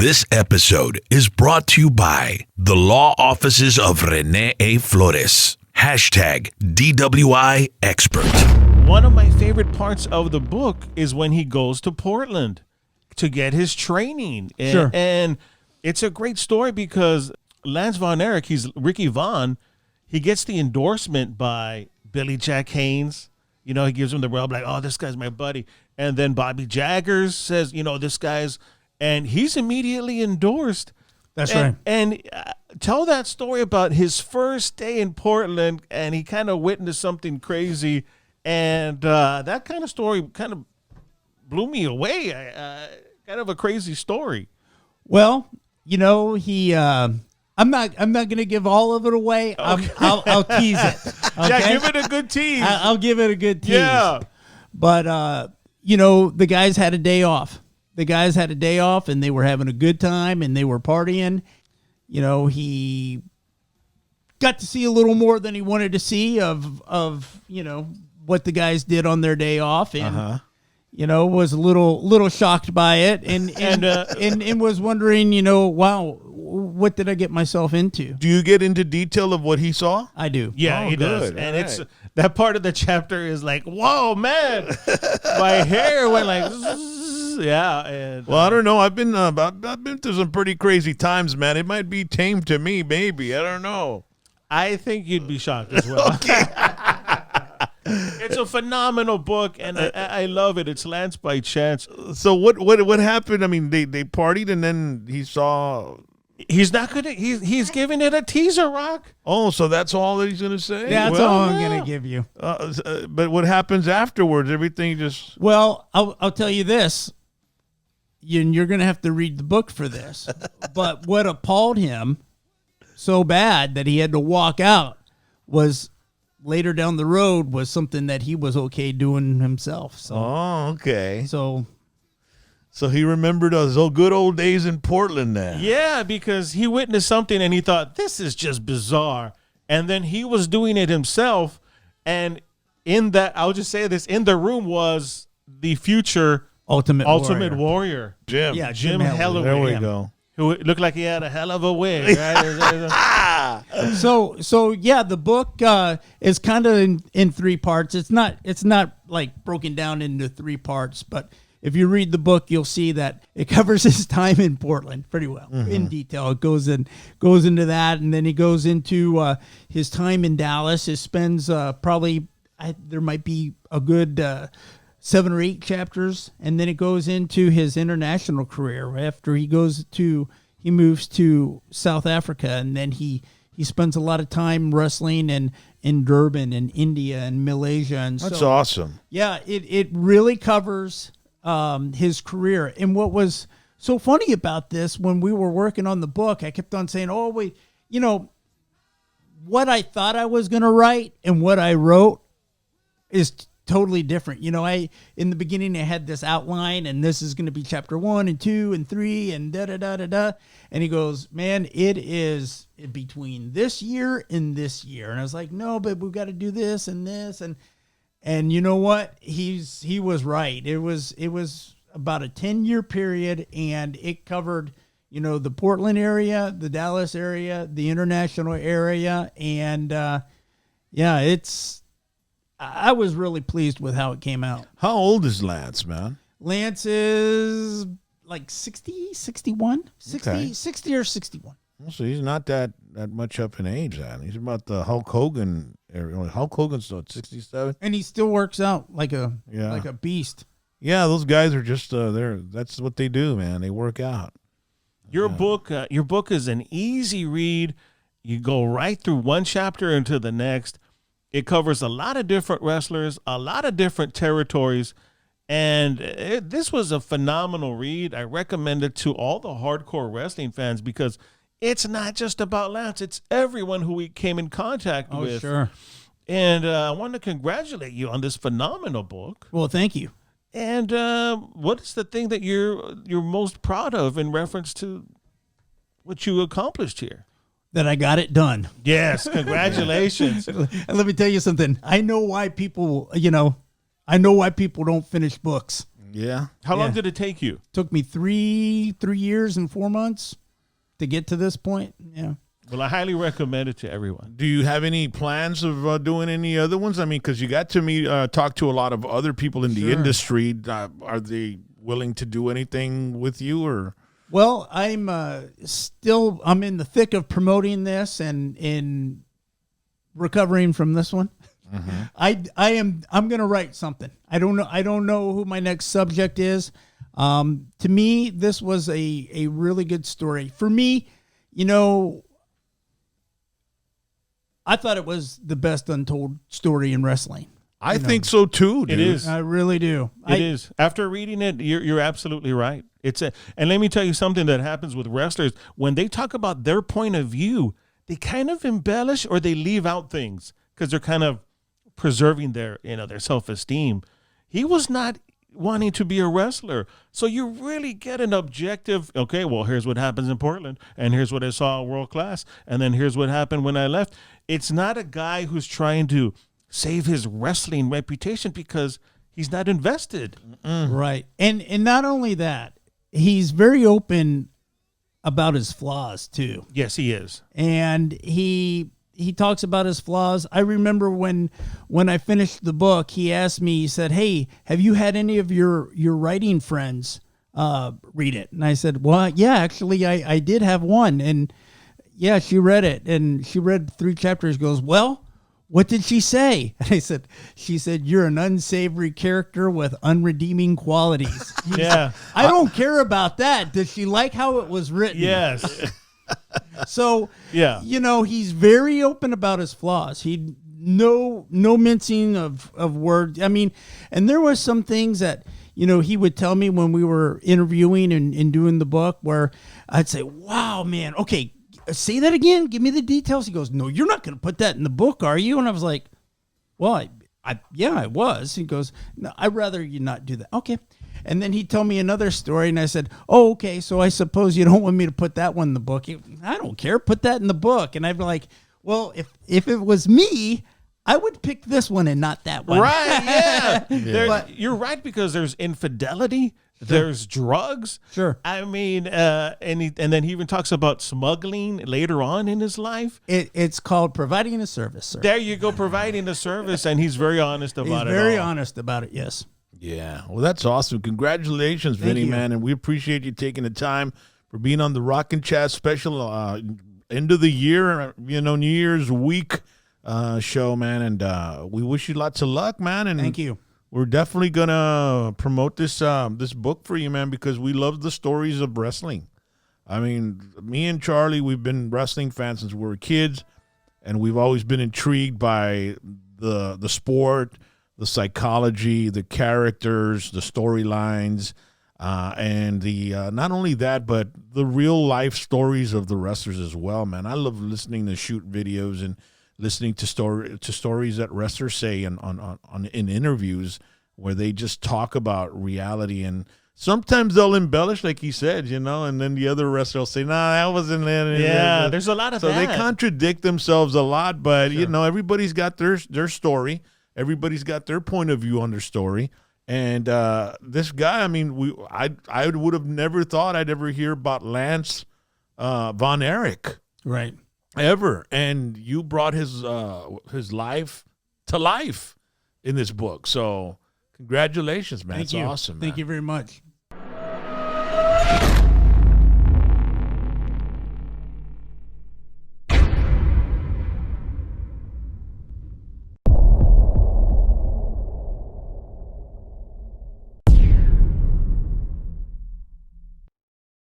This episode is brought to you by the law offices of Rene A. Flores. Hashtag DWI expert. One of my favorite parts of the book is when he goes to Portland to get his training. Sure. And it's a great story because Lance Von Erich, he's Ricky Vaughn, he gets the endorsement by Billy Jack Haynes. You know, he gives him the rub like, oh, this guy's my buddy. And then Bobby Jaggers says, you know, this guy's, and he's immediately endorsed. That's right. And tell that story about his first day in Portland, and he kind of witnessed something crazy. And that kind of story kind of blew me away. Kind of a crazy story. Well, you know, he. I'm not going to give all of it away. Okay. I'll tease it. Okay? Yeah, give it a good tease. I'll give it a good tease. Yeah. But you know, the guys had a day off. And they were having a good time and they were partying. You know, he got to see a little more than he wanted to see of you know, what the guys did on their day off, and you know, was a little shocked by it, and was wondering, you know, wow, what did I get myself into? Do you get into detail of what he saw? I do. Yeah, he does. And it's that part of the chapter is like, whoa, man, my hair went like, yeah. And, well, I don't know. I've been through some pretty crazy times, man. It might be tame to me, maybe. I don't know. I think you'd be shocked as well. It's a phenomenal book, and I love it. It's Lance by Chance. So what happened? I mean, they partied, and then he saw. He's not gonna. He's giving it a teaser, Rock. Oh, so that's all that he's gonna say? Yeah, that's all I'm gonna give you. But what happens afterwards? Everything just. Well, I'll tell you this. You're gonna have to read the book for this. But what appalled him so bad that he had to walk out was later down the road was something that he was okay doing himself. So, oh, okay. So he remembered those good old days in Portland then. Yeah, because he witnessed something and he thought, this is just bizarre. And then he was doing it himself. And in that, I'll just say this, in the room was the future Ultimate Warrior. Jim. Yeah, Jim Helloway. There we go. Who looked like he had a hell of a wig, right? So yeah, the book is kind of in three parts. It's not like broken down into three parts, but if you read the book, you'll see that it covers his time in Portland pretty well in detail. It goes into that, and then he goes into his time in Dallas. It spends probably there might be a good 7 or 8 chapters, and then it goes into his international career after he moves to South Africa, and then he spends a lot of time wrestling in Durban and India and Malaysia. And that's awesome. Yeah, it really covers his career. And what was so funny about this, when we were working on the book, I kept on saying, oh, wait, you know, what I thought I was going to write and what I wrote is totally different. You know, in the beginning I had this outline, and this is going to be chapter 1 and 2 and 3 and da. And he goes, man, it is between this year and this year. And I was like, no, but we've got to do this and this. And you know what? He was right. It was about a 10-year period, and it covered, you know, the Portland area, the Dallas area, the international area. And yeah, I was really pleased with how it came out. How old is Lance, man? Lance is like 60, 61, 60, Okay. 60 or 61. Well, so he's not that much up in age then. He's about the Hulk Hogan area. Hulk Hogan's still at 67. And he still works out like a beast. Yeah, those guys are just that's what they do, man. They work out. Your book is an easy read. You go right through one chapter into the next. It covers a lot of different wrestlers, a lot of different territories, and this was a phenomenal read. I recommend it to all the hardcore wrestling fans because it's not just about Lance. It's everyone who we came in contact with. Oh, sure. And I want to congratulate you on this phenomenal book. Well, thank you. And what is the thing that you're most proud of in reference to what you accomplished here? That I got it done. Yes, congratulations. And let me tell you something. I know why people don't finish books. Yeah. How long Yeah. did it take you? Took me three years and 4 months to get to this point. Yeah. Well, I highly recommend it to everyone. Do you have any plans of doing any other ones? I mean, because you got to talk to a lot of other people in the Sure. industry. Are they willing to do anything with you, or? Well, I'm I'm in the thick of promoting this and in recovering from this one. Mm-hmm. I'm going to write something. I don't know who my next subject is. To me, this was a really good story. For me, I thought it was the best untold story in wrestling. I think so too, dude. It is. I really do. It is. After reading it, you're absolutely right. And let me tell you something that happens with wrestlers. When they talk about their point of view, they kind of embellish or they leave out things because they're kind of preserving their self-esteem. He was not wanting to be a wrestler. So you really get an objective, okay, well, here's what happens in Portland, and here's what I saw world class, and then here's what happened when I left. It's not a guy who's trying to save his wrestling reputation because he's not invested. Right. And not only that, he's very open about his flaws too. Yes, he is. And he talks about his flaws. I remember when I finished the book, he asked me, he said, "Hey, have you had any of your writing friends read it?" And I said, "Well, yeah, actually I did have one." And yeah, she read it and she read 3 chapters, goes, "Well, what did she say?" And I said, "She said, you're an unsavory character with unredeeming qualities." Yeah. I don't care about that. Does she like how it was written? Yes. So, Yeah. he's very open about his flaws. He no mincing of words. I mean, and there were some things that, he would tell me when we were interviewing and doing the book where I'd say, "Wow, man, okay, say that again. Give me the details." He goes, "No, you're not going to put that in the book, are you?" And I was like, "Well, I was." He goes, "No, I'd rather you not do that." Okay. And then he told me another story, and I said, "Oh, okay, so I suppose you don't want me to put that one in the book." "I don't care. Put that in the book." And I'd be like, "Well, if it was me, I would pick this one and not that one." Right, yeah. But- You're right, because there's infidelity, there's drugs. Sure. I mean, and then he even talks about smuggling later on in his life. It's called providing a service, sir. There you go, providing a service, and he's very honest He's about it. very all. honest about it, yes. Yeah, well, that's awesome. Congratulations, Vinny, you. man, and we appreciate you taking the time for being on the Rock and Chat special end of the year, New Year's week show, man, and we wish you lots of luck, man. And Thank you. We're definitely gonna promote this book for you, man, because we love the stories of wrestling. I mean, me and Charlie, we've been wrestling fans since we were kids, and we've always been intrigued by the sport, the psychology, the characters, the storylines, and the not only that, but the real life stories of the wrestlers as well, man. I love listening to shoot videos and listening to stories that wrestlers say in interviews where they just talk about reality, and sometimes they'll embellish, like he said, and then the other wrestler will say, "Nah, that wasn't it." Yeah, there's a lot of so that. they contradict themselves a lot, but everybody's got their story. Everybody's got their point of view on their story. And this guy, I mean, I would have never thought I'd ever hear about Lance Von Erich. Right. Ever. And you brought his life to life in this book. So congratulations, man. Thank It's you. awesome, man. Thank you very much.